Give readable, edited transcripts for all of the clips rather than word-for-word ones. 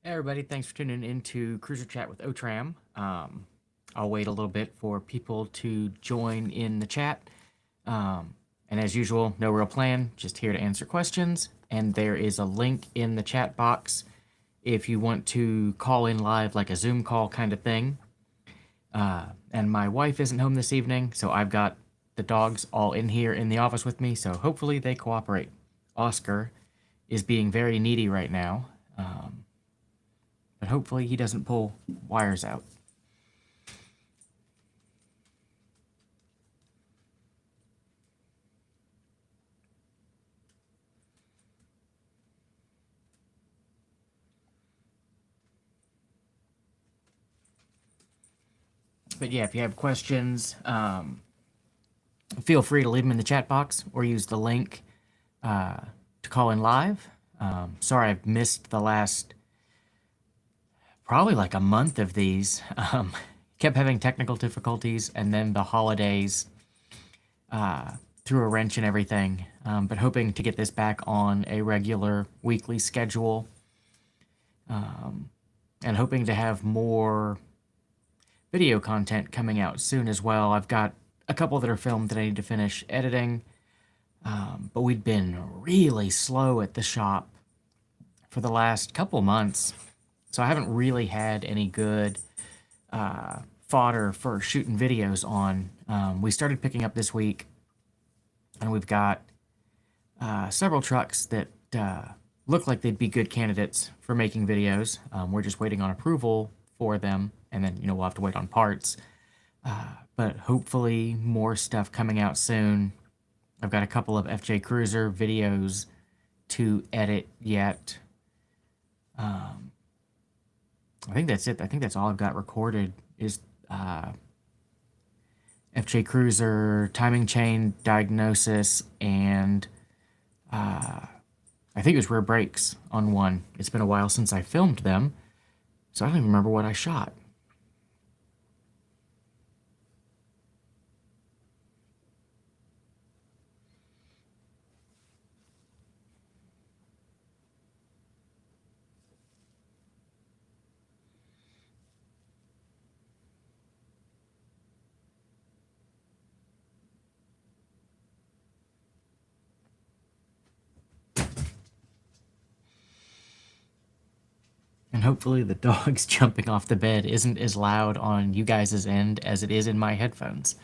Hey everybody, thanks for tuning into Cruiser Chat with Otram. I'll wait a little bit for people to join in the chat. And as usual, no real plan, just here to answer questions. And there is a link in the chat box if you want to call in live, like a Zoom call kind of thing. And my wife isn't home this evening, so I've got the dogs all in here in the office with me, so hopefully they cooperate. Oscar is being very needy right now. But hopefully he doesn't pull wires out. But yeah, if you have questions, feel free to leave them in the chat box or use the link to call in live. Sorry I've missed the last probably like a month of these. Kept having technical difficulties, and then the holidays threw a wrench in everything. But hoping to get this back on a regular weekly schedule, and hoping to have more video content coming out soon as well. I've got a couple that are filmed that I need to finish editing, but we've been really slow at the shop for the last couple months, so I haven't really had any good fodder for shooting videos on. We started picking up this week, and we've got several trucks that look like they'd be good candidates for making videos. We're just waiting on approval for them, and then we'll have to wait on parts. But hopefully more stuff coming out soon. I've got a couple of FJ Cruiser videos to edit yet. I think that's it. I think that's all I've got recorded is FJ Cruiser timing chain diagnosis, and I think it was rear brakes on one. It's been a while since I filmed them, so I don't even remember what I shot. And hopefully the dogs jumping off the bed isn't as loud on you guys' end as it is in my headphones.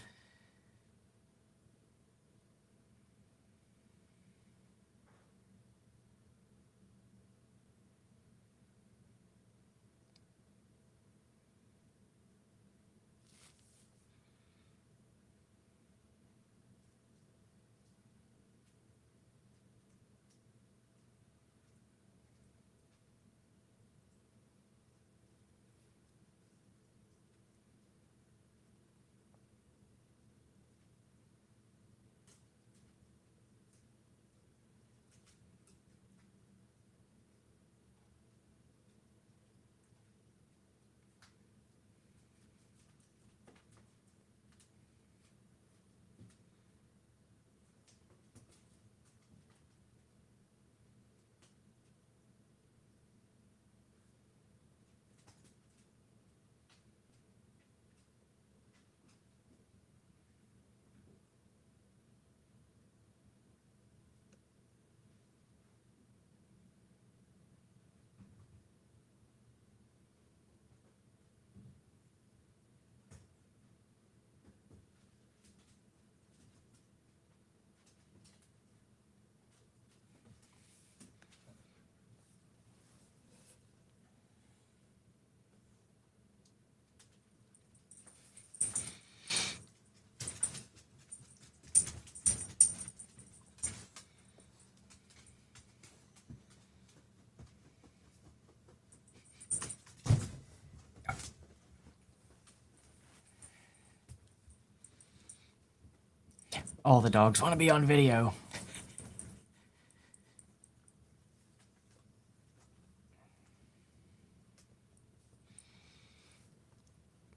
All the dogs want to be on video.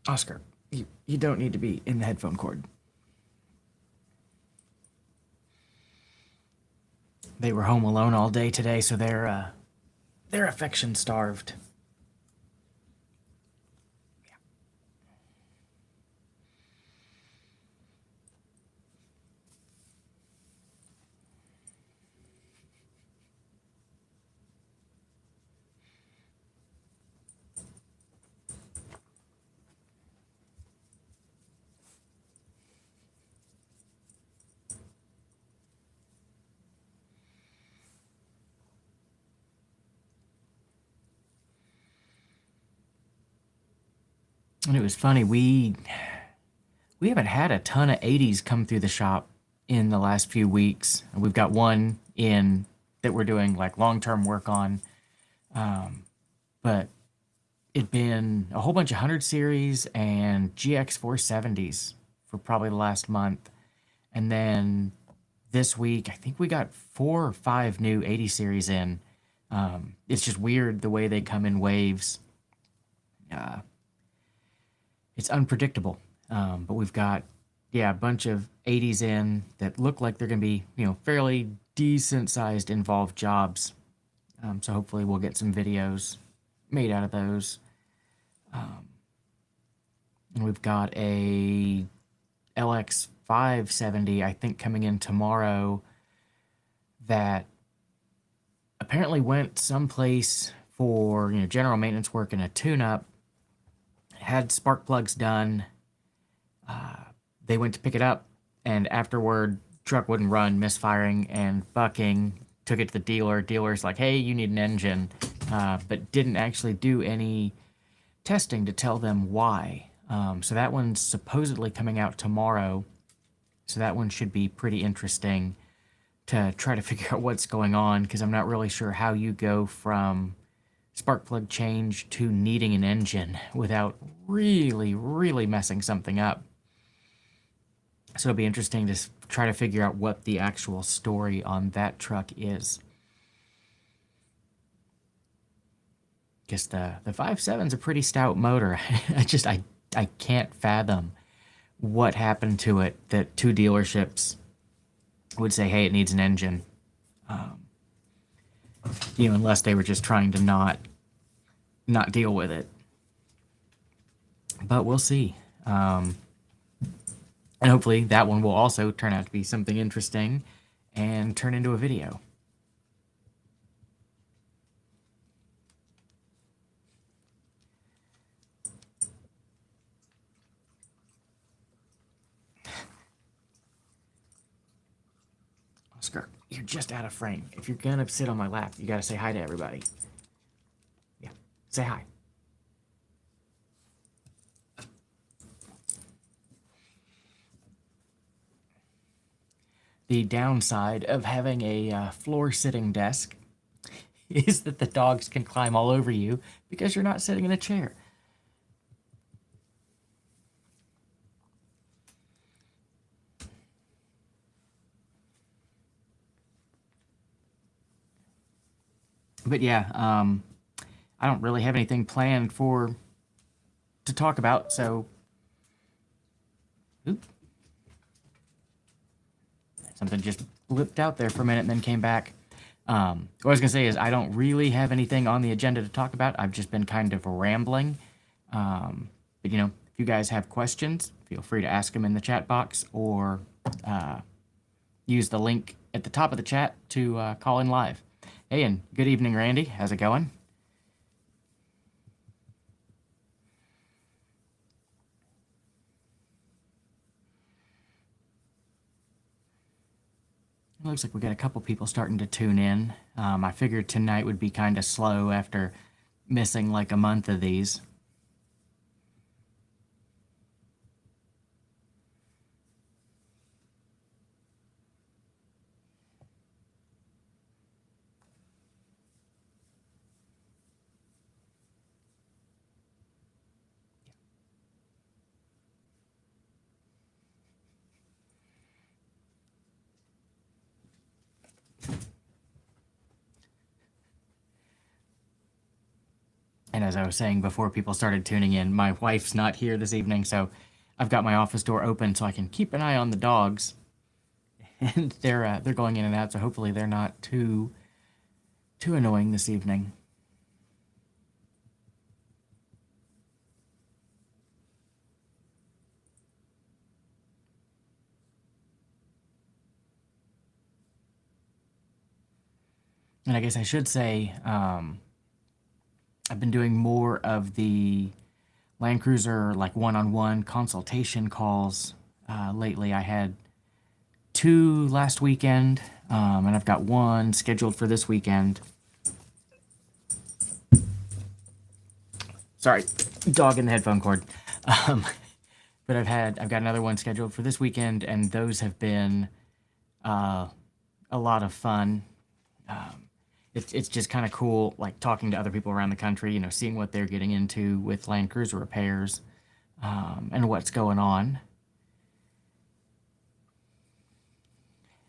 Oscar, you don't need to be in the headphone cord. They were home alone all day today, so they're affection starved. And it was funny, we haven't had a ton of 80s come through the shop in the last few weeks. We've got one in that we're doing like long-term work on, but it'd been a whole bunch of 100 series and GX 470s for probably the last month. And then this week, I think we got 4 or 5 new 80 series in. It's just weird the way they come in waves. Uh, it's unpredictable. But we've got, yeah, a bunch of 80s in that look like they're going to be, fairly decent sized involved jobs. So hopefully we'll get some videos made out of those. And we've got a LX 570, I think, coming in tomorrow that apparently went someplace for, general maintenance work and a tune-up. Had spark plugs done. They went to pick it up, and afterward, truck wouldn't run, misfiring and bucking. Took it to the dealer. Dealer's like, hey, you need an engine, but didn't actually do any testing to tell them why. So that one's supposedly coming out tomorrow. So that one should be pretty interesting to try to figure out what's going on, because I'm not really sure how you go from spark plug change to needing an engine without really, really messing something up. So it'll be interesting to try to figure out what the actual story on that truck is. Guess the 5.7's a pretty stout motor. I can't fathom what happened to it that 2 dealerships would say, hey, it needs an engine. Unless they were just trying to not deal with it. But we'll see. And hopefully that one will also turn out to be something interesting and turn into a video. Oscar, you're just out of frame. If you're gonna sit on my lap, you gotta say hi to everybody. Yeah, say hi. The downside of having a floor-sitting desk is that the dogs can climb all over you because you're not sitting in a chair. But yeah, I don't really have anything planned to talk about, so... Oop. Something just blipped out there for a minute and then came back. What I was going to say is I don't really have anything on the agenda to talk about. I've just been kind of rambling. But, if you guys have questions, feel free to ask them in the chat box or use the link at the top of the chat to call in live. Hey, and good evening, Randy. How's it going? It looks like we got a couple people starting to tune in. I figured tonight would be kind of slow after missing like a month of these. And as I was saying before people started tuning in, my wife's not here this evening, so I've got my office door open so I can keep an eye on the dogs. And they're going in and out, so hopefully they're not too annoying this evening. And I guess I should say, I've been doing more of the Land Cruiser like one-on-one consultation calls lately. I had 2 last weekend, and I've got 1 scheduled for this weekend. Sorry, dog in the headphone cord. Um, but I've got another one scheduled for this weekend, and those have been uh, a lot of fun. It's just kind of cool, like talking to other people around the country, seeing what they're getting into with Land Cruiser repairs, and what's going on.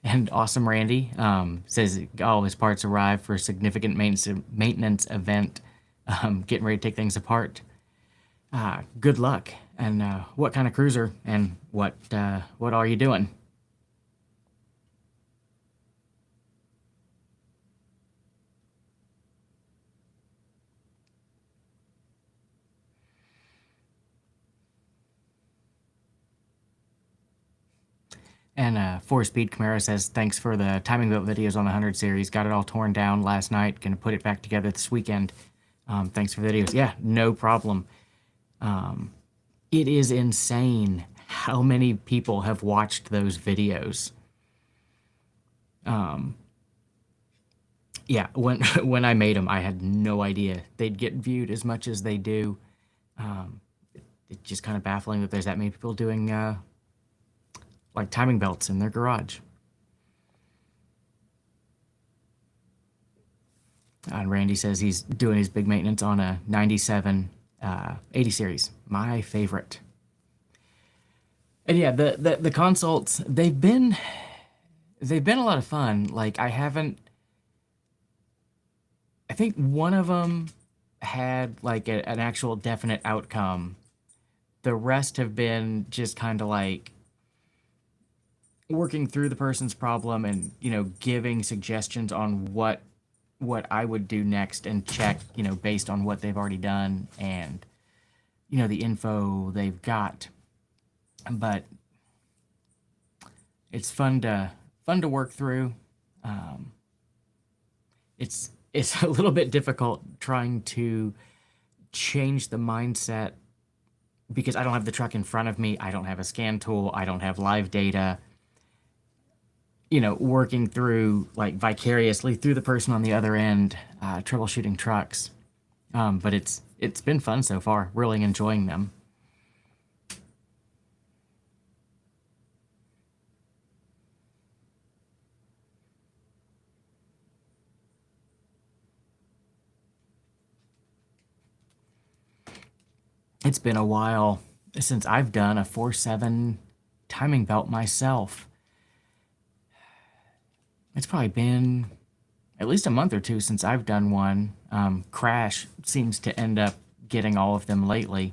And Awesome Randy says all of his parts arrived for a significant maintenance event, getting ready to take things apart. Good luck. And what kind of cruiser and what are you doing? And Four Speed Camaro says, thanks for the timing belt videos on the 100 series. Got it all torn down last night. Gonna put it back together this weekend. Thanks for the videos. Yeah, no problem. It is insane how many people have watched those videos. Yeah, when when I made them, I had no idea they'd get viewed as much as they do. It's just kind of baffling that there's that many people doing like timing belts in their garage. And Randy says he's doing his big maintenance on a 97 80 series, my favorite. And yeah, the consults, they've been a lot of fun. Like I think one of them had like an actual definite outcome. The rest have been just kind of like working through the person's problem and giving suggestions on what I would do next, and check based on what they've already done and the info they've got. But it's fun to work through. Um, it's a little bit difficult trying to change the mindset because I don't have the truck in front of me. I don't have a scan tool. I don't have live data. Working through like vicariously through the person on the other end, troubleshooting trucks. But it's been fun so far. Really enjoying them. It's been a while since I've done a 4.7 timing belt myself. It's probably been at least a month or two since I've done one. Crash seems to end up getting all of them lately.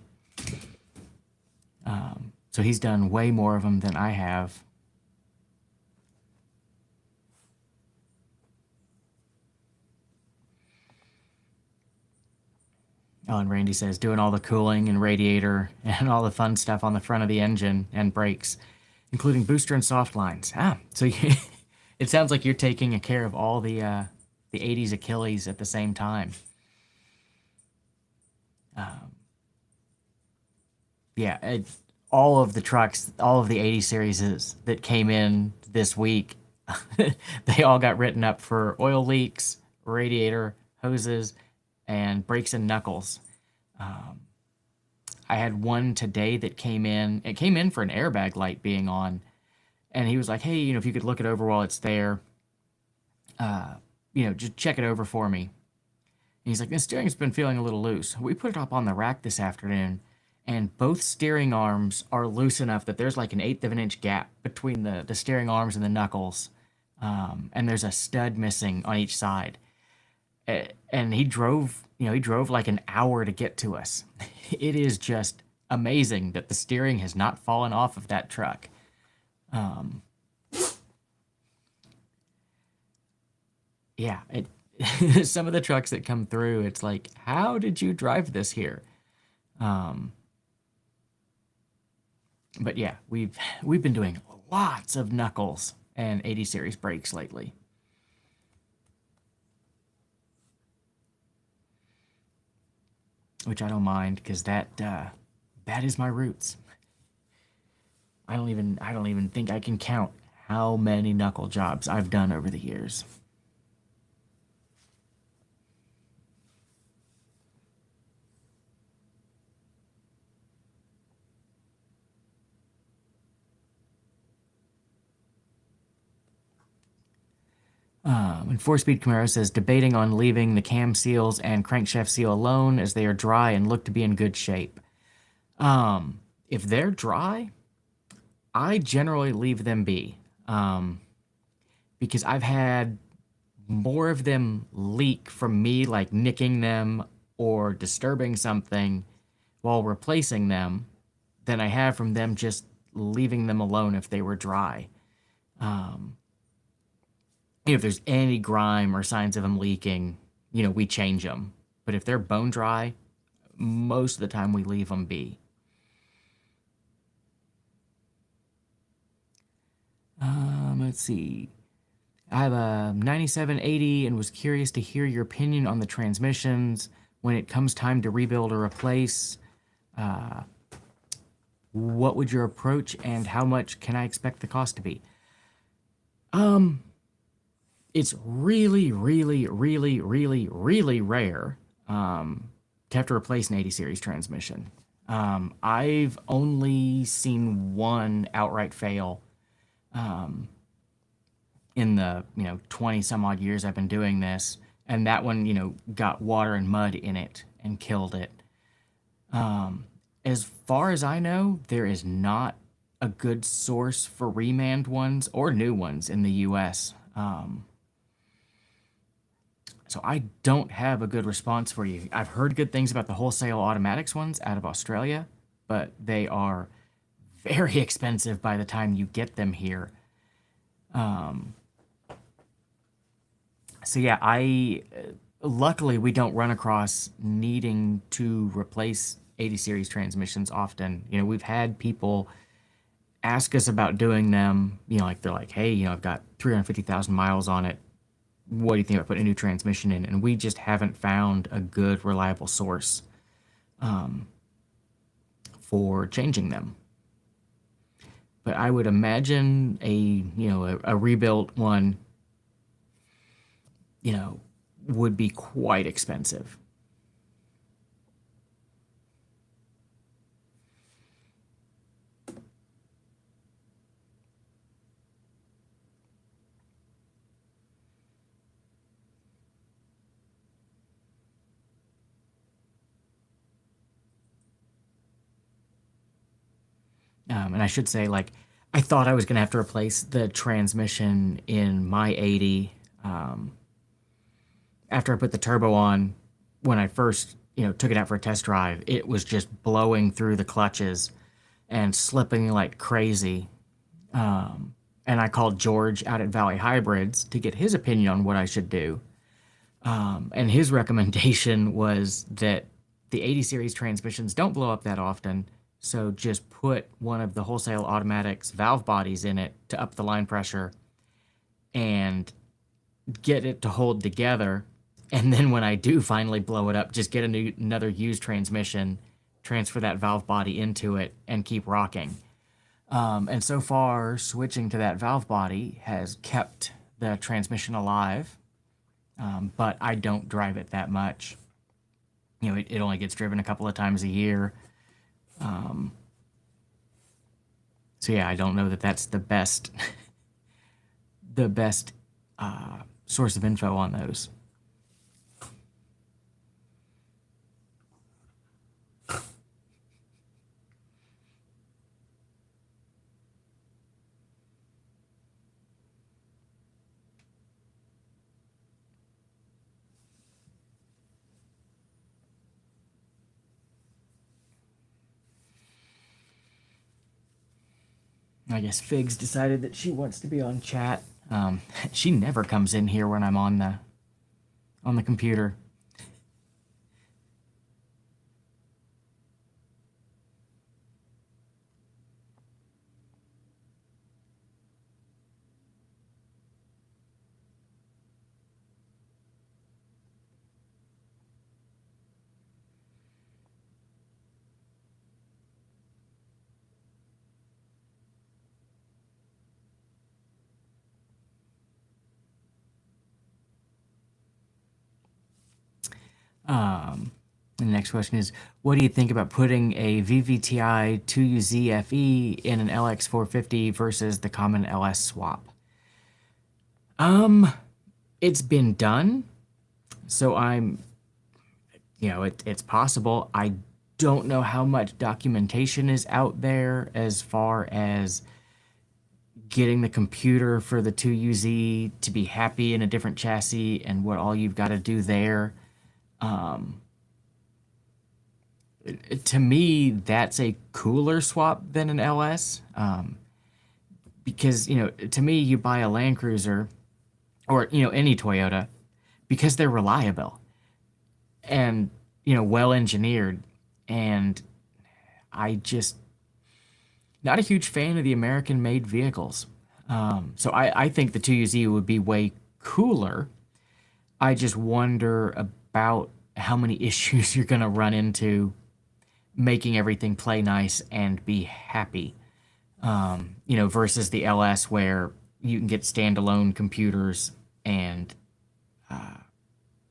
So he's done way more of them than I have. Oh, and Randy says doing all the cooling and radiator and all the fun stuff on the front of the engine and brakes, including booster and soft lines. So it sounds like you're taking care of all the 80s Achilles at the same time. Yeah, all of the trucks, all of the 80 series that came in this week, they all got written up for oil leaks, radiator, hoses, and brakes and knuckles. I had one today that came in. It came in for an airbag light being on, and he was like, "Hey, if you could look it over while it's there, just check it over for me." And he's like, "The steering's been feeling a little loose. We put it up on the rack this afternoon, and both steering arms are loose enough that there's like an eighth of an inch gap between the steering arms and the knuckles, and there's a stud missing on each side." And he drove like an hour to get to us. It is just amazing that the steering has not fallen off of that truck. Yeah, some of the trucks that come through, it's like, how did you drive this here? Um, but yeah, we've been doing lots of knuckles and 80 series brakes lately, which I don't mind because that is my roots. I don't even think I can count how many knuckle jobs I've done over the years. And Four Speed Camaro says debating on leaving the cam seals and crankshaft seal alone as they are dry and look to be in good shape. If they're dry, I generally leave them be, because I've had more of them leak from me like nicking them or disturbing something while replacing them than I have from them just leaving them alone if they were dry. Um, if there's any grime or signs of them leaking, we change them. But if they're bone dry, most of the time we leave them be. Let's see. I have a 9780 and was curious to hear your opinion on the transmissions when it comes time to rebuild or replace. What would your approach and how much can I expect the cost to be? It's really, really, really, really, really rare to have to replace an 80 series transmission. I've only seen one outright fail in the 20 some odd years I've been doing this, and that one got water and mud in it and killed it. As far as I know, there is not a good source for reman ones or new ones in the US. So I don't have a good response for you. I've heard good things about the wholesale automatics ones out of Australia, but they are very expensive by the time you get them here. So yeah, I luckily we don't run across needing to replace 80 series transmissions often. We've had people ask us about doing them. Like they're like, hey, I've got 350,000 miles on it. What do you think about putting a new transmission in? And we just haven't found a good, reliable source for changing them. But I would imagine a rebuilt one, would be quite expensive. And I should say, like, I thought I was going to have to replace the transmission in my 80 after I put the turbo on. When I first, took it out for a test drive, it was just blowing through the clutches and slipping like crazy. And I called George out at Valley Hybrids to get his opinion on what I should do. And his recommendation was that the 80 series transmissions don't blow up that often, so just put one of the wholesale automatics valve bodies in it to up the line pressure and get it to hold together. And then when I do finally blow it up, just get another used transmission, transfer that valve body into it, and keep rocking. And so far, switching to that valve body has kept the transmission alive, but I don't drive it that much. It only gets driven a couple of times a year. So yeah, I don't know that that's the best, the best source of info on those. I guess Figs decided that she wants to be on chat. She never comes in here when I'm on the computer. The next question is, what do you think about putting a VVTi 2UZ-FE in an LX450 versus the common LS swap? It's been done, so it's possible. I don't know how much documentation is out there as far as getting the computer for the 2UZ to be happy in a different chassis and what all you've got to do there. Um, to me, that's a cooler swap than an LS. Because, to me, you buy a Land Cruiser or, any Toyota because they're reliable and, well engineered. And I just, not a huge fan of the American made vehicles. So I think the 2UZ would be way cooler. I just wonder about how many issues you're going to run into making everything play nice and be happy. Versus the LS where you can get standalone computers and,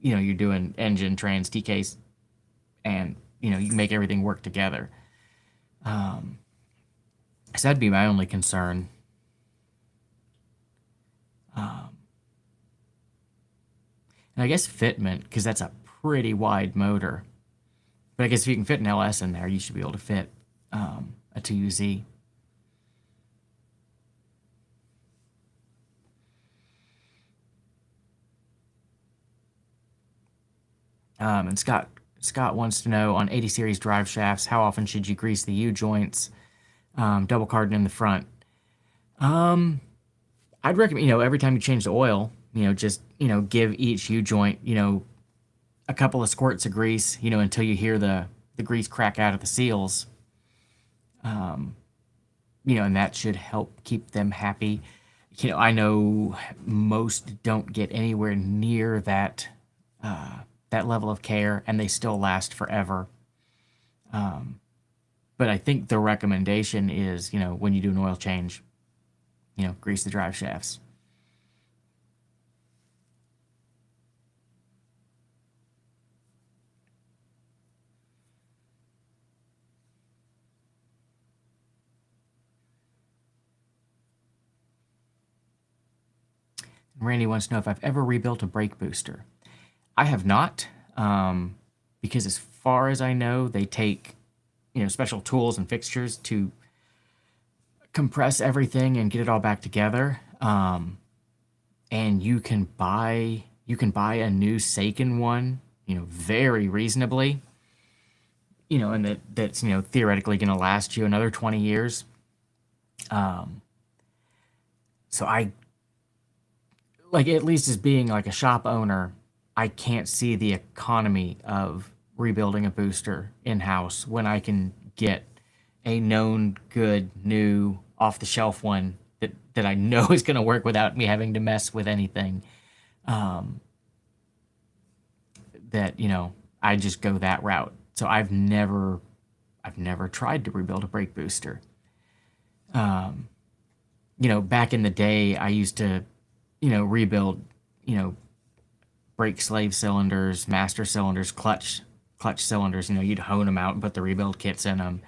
you're doing engine, trans, TKs, and, you can make everything work together. So that'd be my only concern. Um, and I guess fitment, because that's a pretty wide motor. But I guess if you can fit an LS in there, you should be able to fit a 2UZ. And Scott wants to know on 80 series drive shafts, how often should you grease the U joints, double carding in the front? Um, I'd recommend, every time you change the oil, just, give each U joint, a couple of squirts of grease, until you hear the grease crack out of the seals. Um, and that should help keep them happy. I know most don't get anywhere near that level of care, and they still last forever. Um, but I think the recommendation is, when you do an oil change, grease the drive shafts. Randy wants to know if I've ever rebuilt a brake booster. I have not, because as far as I know, they take, special tools and fixtures to compress everything and get it all back together. And you can buy a new Seiken one, very reasonably, and that's theoretically going to last you another 20 years. Um, so I like, at least as being like a shop owner, I can't see the economy of rebuilding a booster in house when I can get a known good new off the shelf one that I know is going to work without me having to mess with anything. Um, that I just go that route. So I've never tried to rebuild a brake booster. Um, back in the day, I used to rebuild you know brake slave cylinders, master cylinders, clutch cylinders. You'd hone them out and put the rebuild kits in them,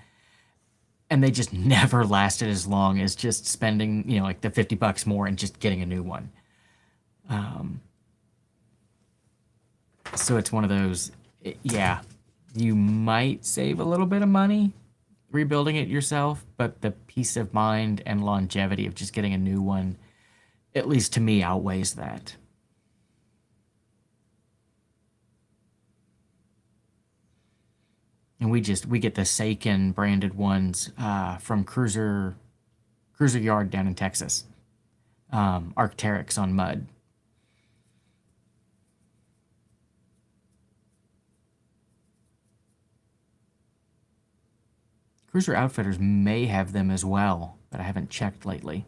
and they just never lasted as long as just spending like the $50 more and just getting a new one. Um, so it's one of those. Yeah, you might save a little bit of money rebuilding it yourself, but the peace of mind and longevity of just getting a new one, at least to me, outweighs that. And we get the Seiken branded ones from Cruiser Yard down in Texas. Arcteryx on mud. Cruiser Outfitters may have them as well, but I haven't checked lately.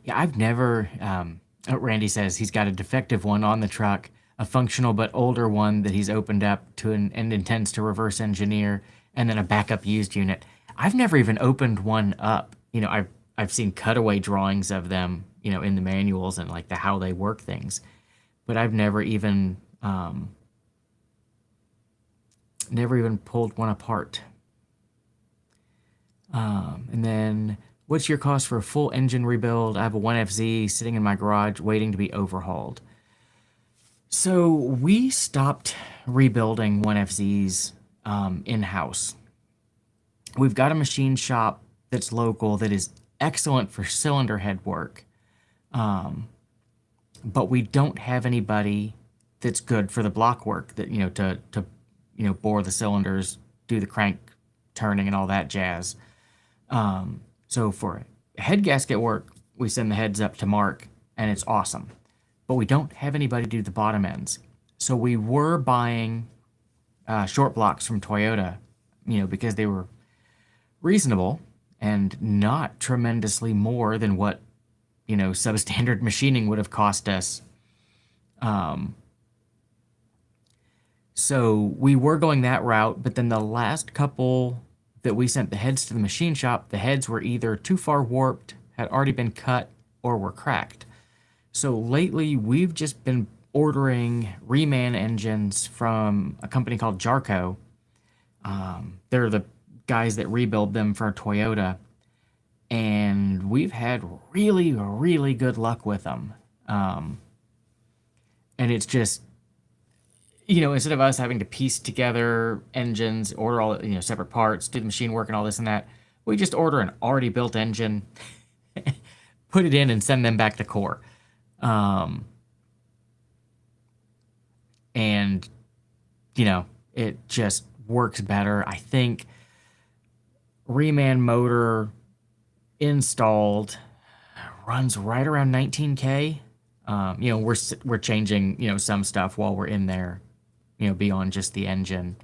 Yeah, I've never. Randy says he's got a defective one on the truck, a functional but older one that he's opened up and intends to reverse engineer, and then a backup used unit. I've never even opened one up. I've seen cutaway drawings of them, in the manuals and like the how they work things, but I've never even Um, Never even pulled one apart. And then, what's your cost for a full engine rebuild? I have a 1FZ sitting in my garage waiting to be overhauled. So we stopped rebuilding 1FZs in house. We've got a machine shop that's local that is excellent for cylinder head work, but we don't have anybody that's good for the block work that to bore the cylinders, do the crank turning, and all that jazz. So for head gasket work, we send the heads up to Mark, and it's awesome. But we don't have anybody do the bottom ends. So we were buying short blocks from Toyota, because they were reasonable and not tremendously more than what, substandard machining would have cost us. So we were going that route, but then the last couple that we sent the heads to the machine shop, the heads were either too far warped, had already been cut, or were cracked. So lately, we've just been ordering reman engines from a company called Jarco. They're the guys that rebuild them for Toyota, and we've had really, really good luck with them. And it's just, instead of us having to piece together engines, order all, separate parts, do the machine work and all this and that, we just order an already built engine, put it in, and send them back to core. And, it just works better. I think reman motor installed runs right around 19K. We're changing, some stuff while we're in there, beyond just the engine.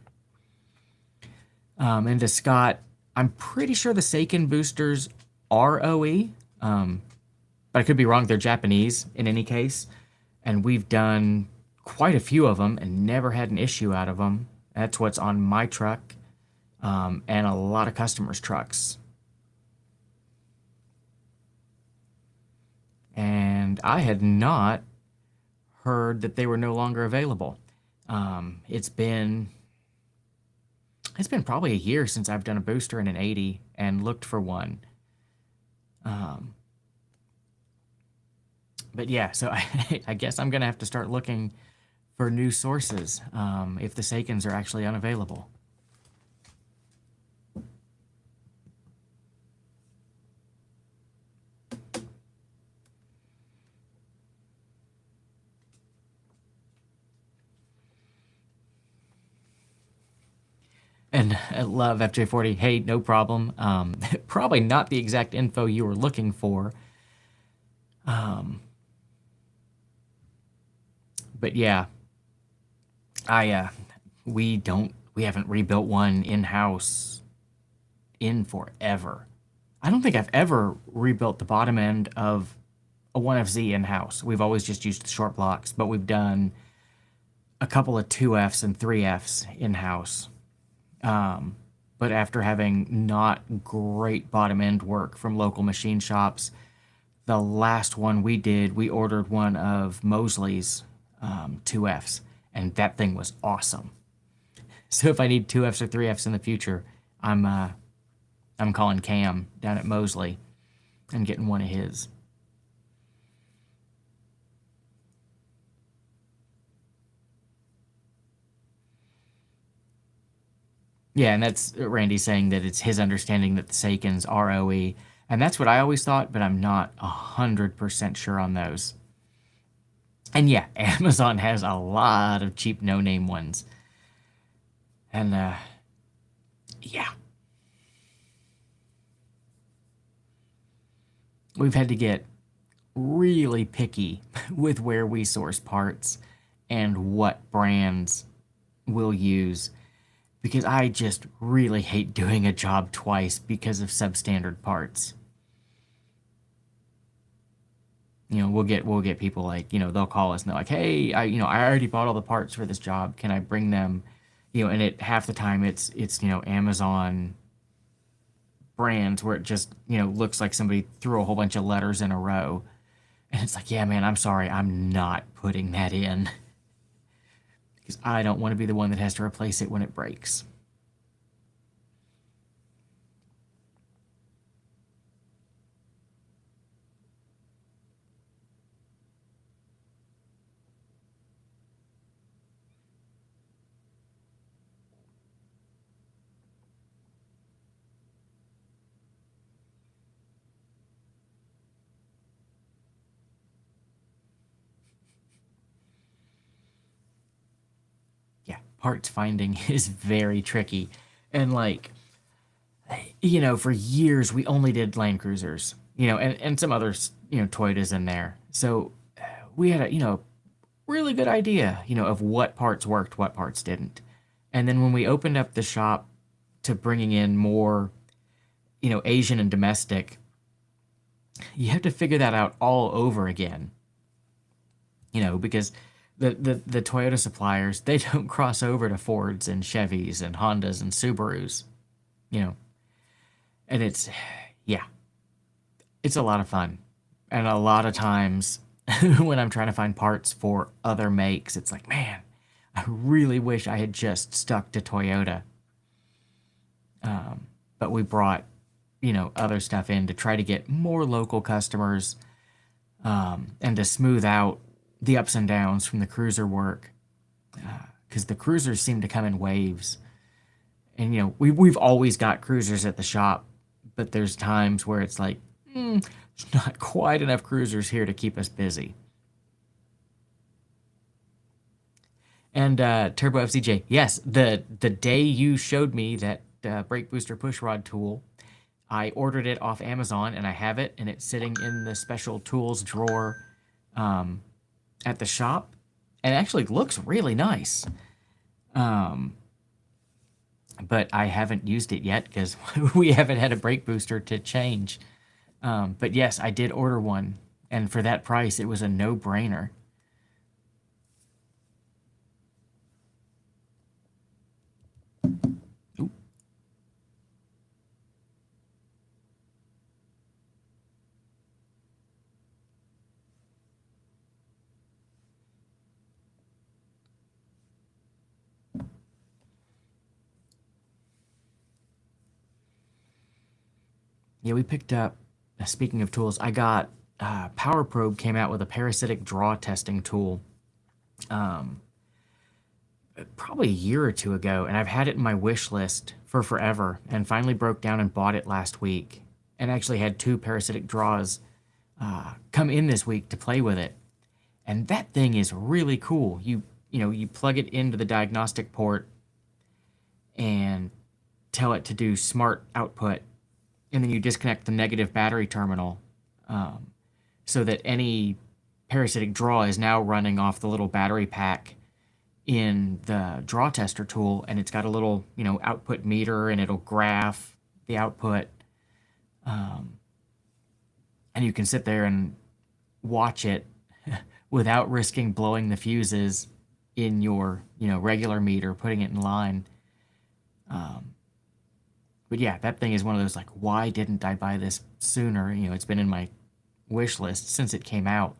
And to Scott, I'm pretty sure the Seiken boosters are OE, but I could be wrong. They're Japanese in any case, and we've done quite a few of them and never had an issue out of them. That's what's on my truck, and a lot of customers' trucks. And I had not heard that they were no longer available. It's been probably a year since I've done a booster in an 80 and looked for one. But yeah, so I guess I'm gonna have to start looking for new sources if the Seikens are actually unavailable. And I love FJ40. Hey, no problem. Probably not the exact info you were looking for. But yeah, we haven't rebuilt one in-house in forever. I don't think I've ever rebuilt the bottom end of a 1FZ in-house. We've always just used the short blocks, but we've done a couple of 2Fs and 3Fs in-house. But after having not great bottom end work from local machine shops, the last one we did, we ordered one of Mosley's 2Fs, and that thing was awesome. So if I need 2Fs or 3Fs in the future, I'm calling Cam down at Mosley and getting one of his. Yeah, and that's Randy saying that it's his understanding that the Seikens are OE, and that's what I always thought, but I'm not 100% sure on those. And yeah, Amazon has a lot of cheap no-name ones. And yeah. We've had to get really picky with where we source parts and what brands we'll use, because I just really hate doing a job twice because of substandard parts. We'll get people like, they'll call us and they're like, "Hey, I already bought all the parts for this job. Can I bring them?" And half the time it's Amazon brands where it just, looks like somebody threw a whole bunch of letters in a row. And it's like, "Yeah, man, I'm sorry. I'm not putting that in." because I don't want to be the one that has to replace it when it breaks. Yeah, parts finding is very tricky. And like, for years we only did Land Cruisers, and some others, Toyotas in there. So we had a, really good idea, of what parts worked, what parts didn't. And then when we opened up the shop to bringing in more, Asian and domestic, you have to figure that out all over again, because the Toyota suppliers, they don't cross over to Fords and Chevys and Hondas and Subarus, you know. And yeah, it's a lot of fun. And a lot of times when I'm trying to find parts for other makes, it's like, man, I really wish I had just stuck to Toyota. But we brought, other stuff in to try to get more local customers, and to smooth out the ups and downs from the cruiser work. Because the cruisers seem to come in waves. And, we've always got cruisers at the shop, but there's times where it's like, there's not quite enough cruisers here to keep us busy. And Turbo FCJ, yes, the day you showed me that brake booster pushrod tool, I ordered it off Amazon and I have it, and it's sitting in the special tools drawer um, at the shop, and it actually looks really nice. Um, but I haven't used it yet because we haven't had a brake booster to change. But yes, I did order one, and for that price, it was a no-brainer. Ooh. Yeah, we picked up. Speaking of tools, I got Power Probe came out with a parasitic draw testing tool, um, probably a year or two ago, and I've had it in my wish list for forever, and finally broke down and bought it last week, and actually had two parasitic draws come in this week to play with it, and that thing is really cool. You plug it into the diagnostic port and tell it to do smart output, and then you disconnect the negative battery terminal, um, so that any parasitic draw is now running off the little battery pack in the draw tester tool, and it's got a little output meter, and it'll graph the output, um, and you can sit there and watch it without risking blowing the fuses in your regular meter, putting it in line. But yeah, that thing is one of those, like, why didn't I buy this sooner? It's been in my wish list since it came out.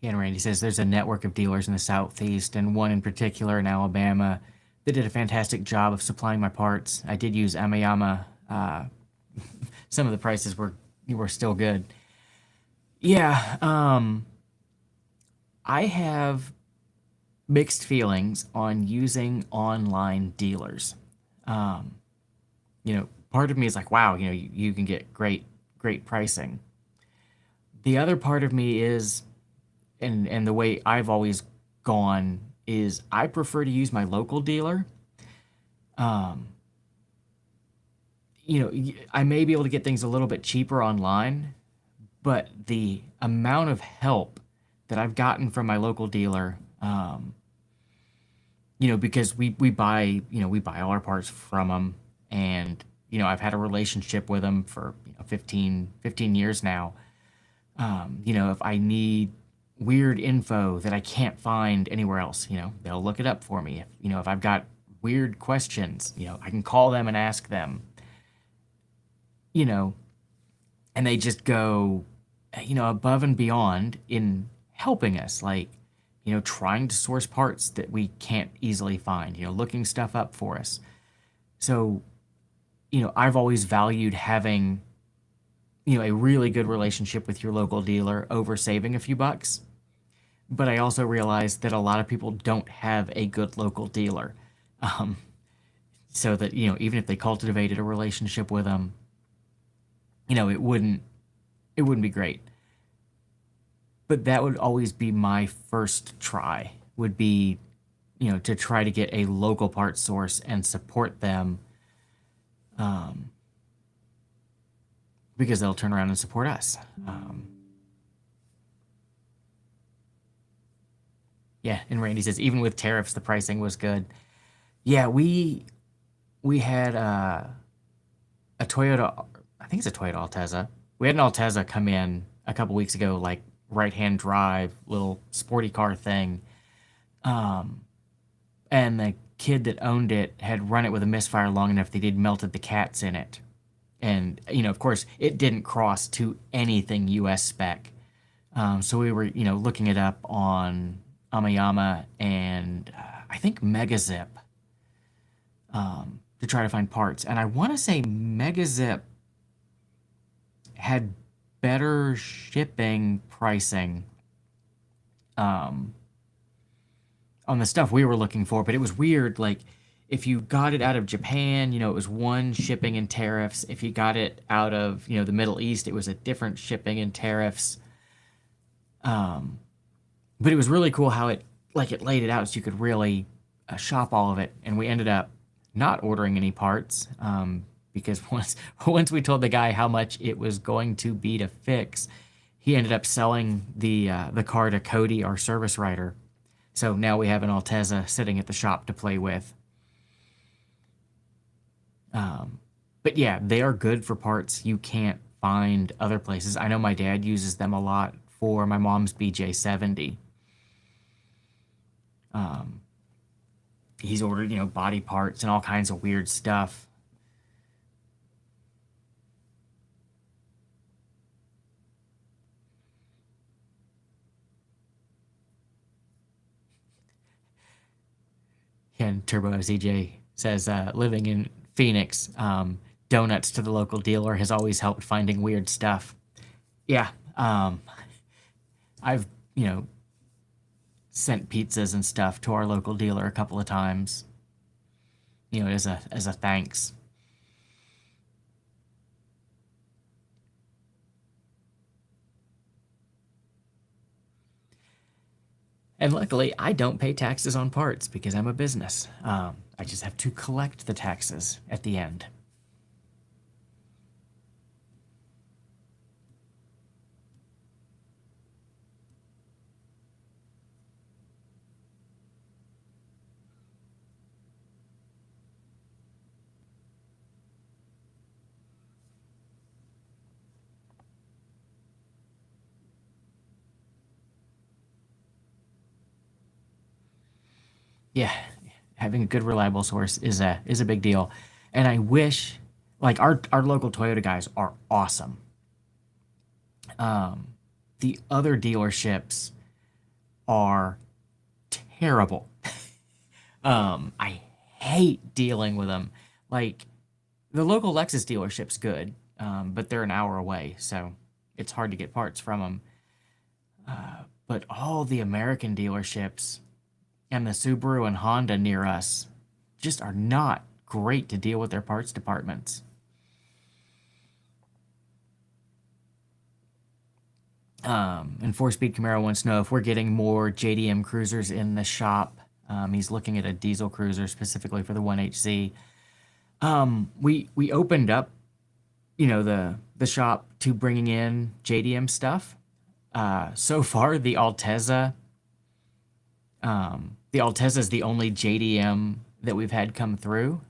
Yeah, and Randy says there's a network of dealers in the Southeast, and one in particular in Alabama that did a fantastic job of supplying my parts. I did use Amayama. Some of the prices were still good. Yeah, I have mixed feelings on using online dealers. Um, Part of me is like, wow, you can get great pricing. The other part of me is, and the way I've always gone is, I prefer to use my local dealer. Um, I may be able to get things a little bit cheaper online, but the amount of help that I've gotten from my local dealer, because we buy all our parts from them, and I've had a relationship with them for 15 years now. If I need weird info that I can't find anywhere else. They'll look it up for me. If I've got weird questions, I can call them and ask them, you know, and they just go, above and beyond in helping us, like, trying to source parts that we can't easily find, looking stuff up for us. So, I've always valued having, a really good relationship with your local dealer over saving a few bucks. But I also realize that a lot of people don't have a good local dealer. Um, so that, even if they cultivated a relationship with them, it wouldn't be great. But that would always be my first try, would be, to try to get a local part source and support them, um, because they'll turn around and support us. Yeah, and Randy says even with tariffs, the pricing was good. Yeah, we had a Toyota. I think it's a Toyota Altezza. We had an Altezza come in a couple weeks ago, like right-hand drive, little sporty car thing. Um, and the kid that owned it had run it with a misfire long enough that he'd melted the cats in it. And, of course, it didn't cross to anything US spec. So we were, looking it up on Amayama and I think Megazip, to try to find parts. And I want to say Megazip had better shipping pricing, um, on the stuff we were looking for, but it was weird. Like, if you got it out of Japan, it was one shipping and tariffs. If you got it out of, the Middle East, it was a different shipping and tariffs. Um, but it was really cool how it laid it out so you could really shop all of it. And we ended up not ordering any parts, because once we told the guy how much it was going to be to fix, he ended up selling the car to Cody, our service writer. So now we have an Altezza sitting at the shop to play with. But yeah, they are good for parts you can't find other places. I know my dad uses them a lot for my mom's BJ70. Um, he's ordered, body parts and all kinds of weird stuff. And Turbo CJ says, living in Phoenix, donuts to the local dealer has always helped finding weird stuff. Yeah, I've, sent pizzas and stuff to our local dealer a couple of times, as a thanks. And luckily, I don't pay taxes on parts because I'm a business. I just have to collect the taxes at the end. Yeah, having a good reliable source is a big deal. And I wish, like, our local Toyota guys are awesome. Um, the other dealerships are terrible. I hate dealing with them. Like, the local Lexus dealership's good, but they're an hour away, so it's hard to get parts from them. But all the American dealerships and the Subaru and Honda near us just are not great to deal with their parts departments. And Four Speed Camaro wants to know if we're getting more JDM cruisers in the shop. He's looking at a diesel cruiser specifically for the 1HC. We opened up, the shop to bringing in JDM stuff. So far, the Altezza is the only JDM that we've had come through.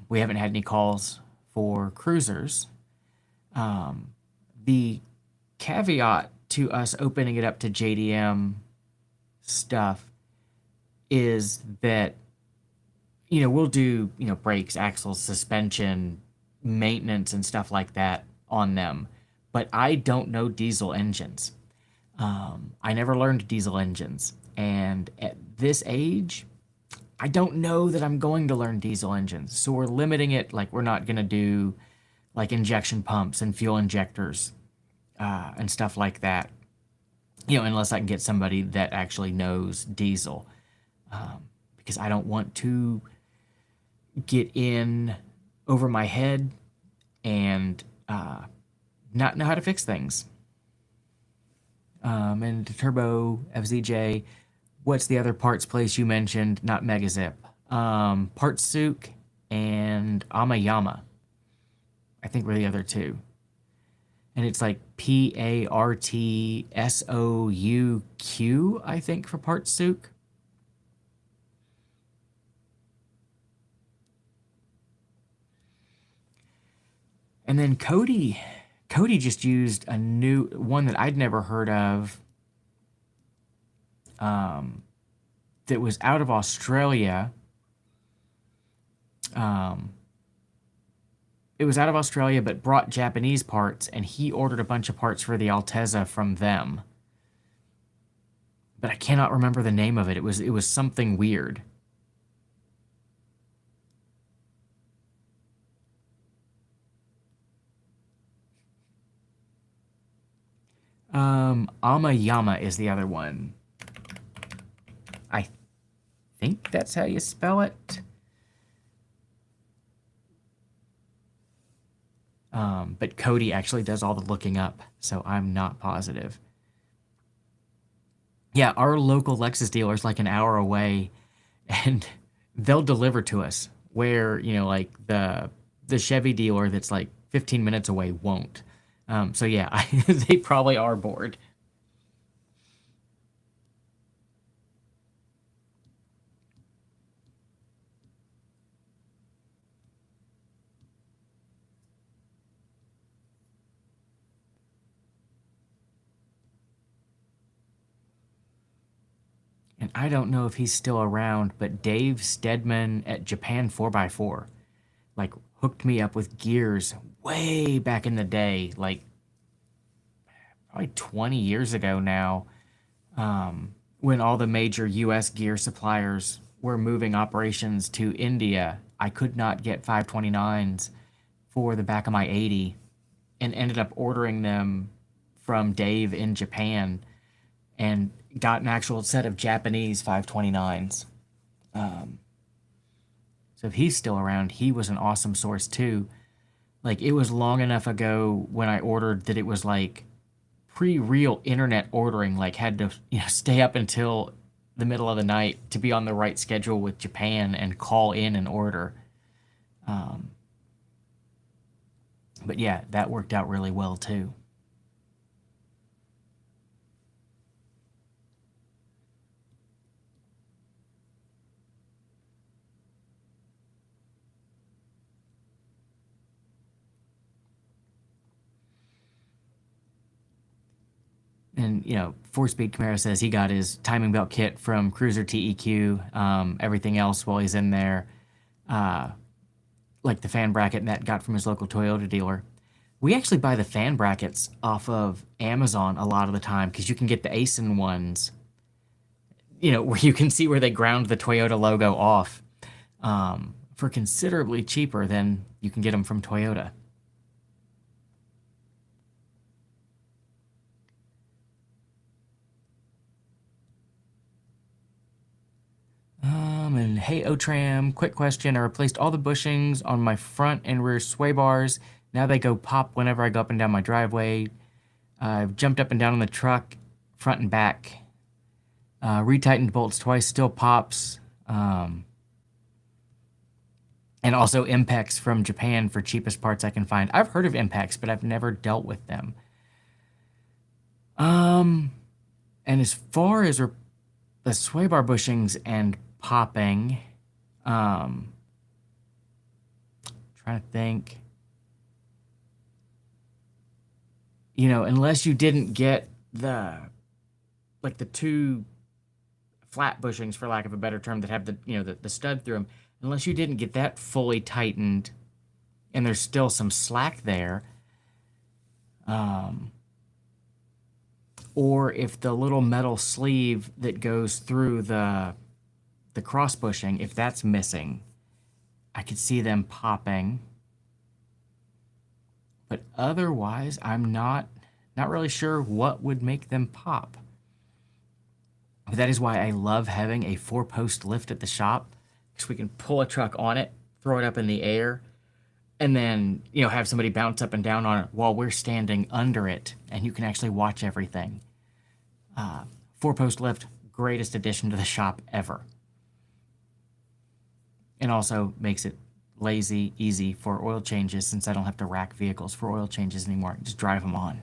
We haven't had any calls for cruisers. The caveat to us opening it up to JDM stuff is that, we'll do, brakes, axles, suspension, maintenance, and stuff like that on them. But I don't know diesel engines. I never learned diesel engines. And at this age, I don't know that I'm going to learn diesel engines. So we're limiting it. Like, we're not going to do like injection pumps and fuel injectors and stuff like that. Unless I can get somebody that actually knows diesel. Because I don't want to get in over my head and not know how to fix things. And Turbo FZJ, what's the other parts place you mentioned? Not Megazip. Partsuk and Amayama, I think, were the other two. And it's like PARTSOUQ, I think, for Partsuk. And then Cody just used a new one that I'd never heard of. That was out of Australia. It was out of Australia, but brought Japanese parts, and he ordered a bunch of parts for the Altezza from them. But I cannot remember the name of it. It was something weird. Amayama is the other one. I think that's how you spell it. But Cody actually does all the looking up, so I'm not positive. Yeah, our local Lexus dealer is like an hour away, and they'll deliver to us. Where like the Chevy dealer that's like 15 minutes away won't. So yeah, they probably are bored. And I don't know if he's still around, but Dave Stedman at Japan 4x4 like hooked me up with gears way back in the day, like probably 20 years ago now, when all the major US gear suppliers were moving operations to India. I could not get 529s for the back of my 80 and ended up ordering them from Dave in Japan and got an actual set of Japanese 529s. So if he's still around, he was an awesome source too. Like, it was long enough ago when I ordered that it was like pre-real internet ordering, like had to stay up until the middle of the night to be on the right schedule with Japan and call in and order. Um, but yeah, that worked out really well too. And Four Speed Camaro says he got his timing belt kit from Cruiser TEQ. Everything else while he's in there, uh, like the fan bracket, and that got from his local Toyota dealer. We actually buy the fan brackets off of Amazon a lot of the time because you can get the ASIN ones, where you can see where they ground the Toyota logo off, for considerably cheaper than you can get them from Toyota. And hey, Otram, quick question. I replaced all the bushings on my front and rear sway bars. Now they go pop whenever I go up and down my driveway. I've jumped up and down on the truck, front and back. Retightened bolts twice, still pops. And also Impex from Japan for cheapest parts I can find. I've heard of Impex, but I've never dealt with them. Um, and as far as the sway bar bushings and popping, um, trying to think, unless you didn't get the like the two flat bushings, for lack of a better term, that have the stud through them, unless you didn't get that fully tightened and there's still some slack there, or if the little metal sleeve that goes through the cross bushing, if that's missing, I could see them popping. But otherwise, I'm not really sure what would make them pop. But that is why I love having a 4-post lift at the shop, because we can pull a truck on it, throw it up in the air, and then have somebody bounce up and down on it while we're standing under it, and you can actually watch everything. 4-post lift, greatest addition to the shop ever. And also makes it lazy, easy for oil changes, since I don't have to rack vehicles for oil changes anymore. I can just drive them on.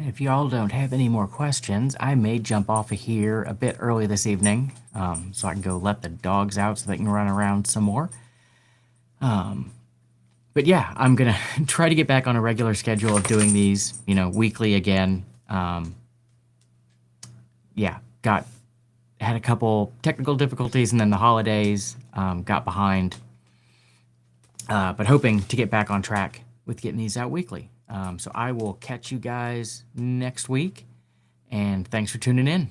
If y'all don't have any more questions, I may jump off of here a bit early this evening, so I can go let the dogs out so they can run around some more. But yeah, I'm gonna try to get back on a regular schedule of doing these, weekly again. Yeah, had a couple technical difficulties, and then the holidays got behind. But hoping to get back on track with getting these out weekly. So I will catch you guys next week, and thanks for tuning in.